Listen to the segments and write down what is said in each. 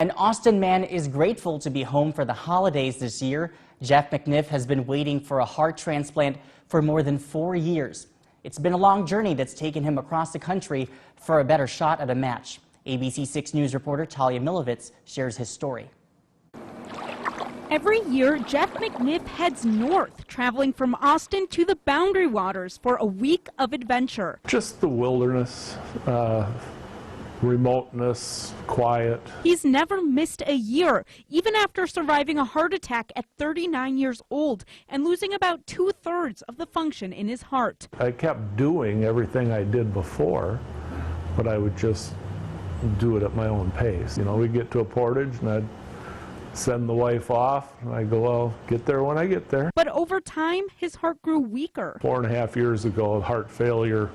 An Austin man is grateful to be home for the holidays this year. Jeff McNiff has been waiting for a heart transplant for more than 4 years. It's been a long journey that's taken him across the country for a better shot at a match. ABC 6 News reporter Talia Milovitz shares his story. Every year, Jeff McNiff heads north, traveling from Austin to the Boundary Waters for a week of adventure. Just the wilderness, remoteness, quiet. He's never missed a year, even after surviving a heart attack at 39 years old and losing about 2/3 of the function in his heart. I kept doing everything I did before, but I would just do it at my own pace. You know, we'd get to a portage and I'd send the wife off, and I go, well, get there when I get there. But over time, his heart grew weaker. 4.5 years ago, heart failure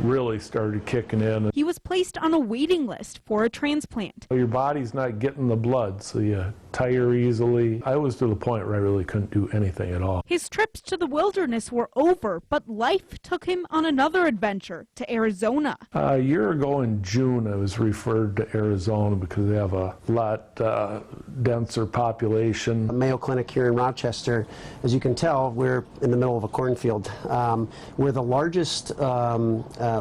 really started kicking in. He was placed on a waiting list for a transplant. Your body's not getting the blood, so you tire easily. I was to the point where I really couldn't do anything at all. His trips to the wilderness were over, but life took him on another adventure to Arizona. A year ago in June, I was referred to Arizona because they have a lot denser population. The Mayo Clinic here in Rochester, as you can tell, we're in the middle of a cornfield. We're the largest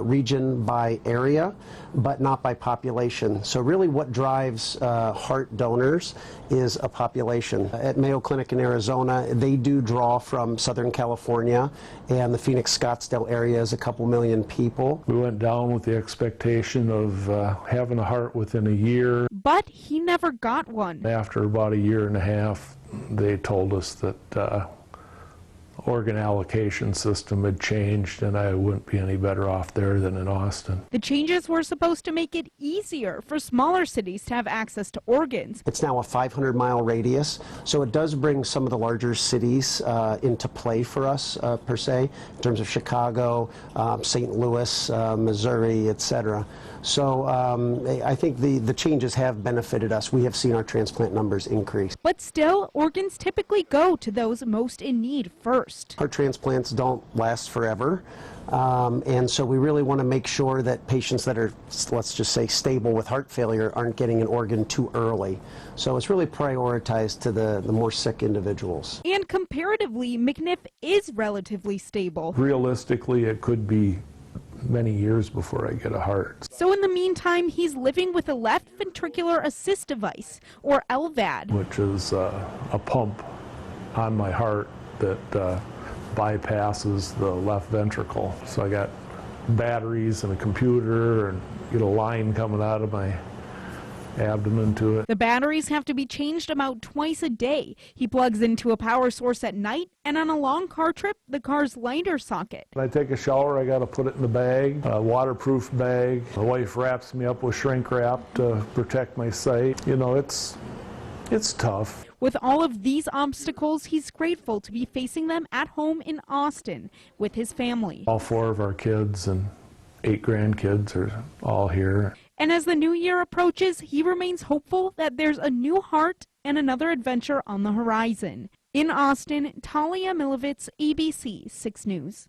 region by area, but not by population. So really what drives heart donors is a population. At Mayo Clinic in Arizona, they do draw from Southern California, and the Phoenix Scottsdale area is a couple million people. We went down with the expectation of having a heart within a year. But he never got one. After about a year and a half, they told us that organ allocation system had changed and I wouldn't be any better off there than in Austin. The changes were supposed to make it easier for smaller cities to have access to organs. It's now a 500-mile radius, so it does bring some of the larger cities into play for us, per se, in terms of Chicago, St. Louis, Missouri, etc. So I think the changes have benefited us. We have seen our transplant numbers increase. But still, organs typically go to those most in need first. Heart transplants don't last forever, and so we really want to make sure that patients that are, let's just say, stable with heart failure aren't getting an organ too early. So it's really prioritized to the more sick individuals. And comparatively, McNiff is relatively stable. Realistically, it could be many years before I get a heart. So in the meantime, he's living with a left ventricular assist device, or LVAD, which is a pump on my heart that bypasses the left ventricle. So I got batteries and a computer and get a line coming out of my abdomen to it. The batteries have to be changed about twice a day. He plugs into a power source at night, and on a long car trip, the car's lighter socket. When I take a shower, I got to put it in the bag, a waterproof bag. My wife wraps me up with shrink wrap to protect my sight. You know, it's tough. With all of these obstacles, he's grateful to be facing them at home in Austin with his family. All 4 of our kids and 8 grandkids are all here. And as the new year approaches, he remains hopeful that there's a new heart and another adventure on the horizon. In Austin, Talia Milovitz, ABC 6 News.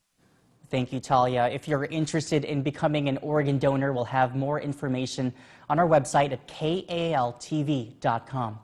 Thank you, Talia. If you're interested in becoming an organ donor, we'll have more information on our website at KAAL-TV.com.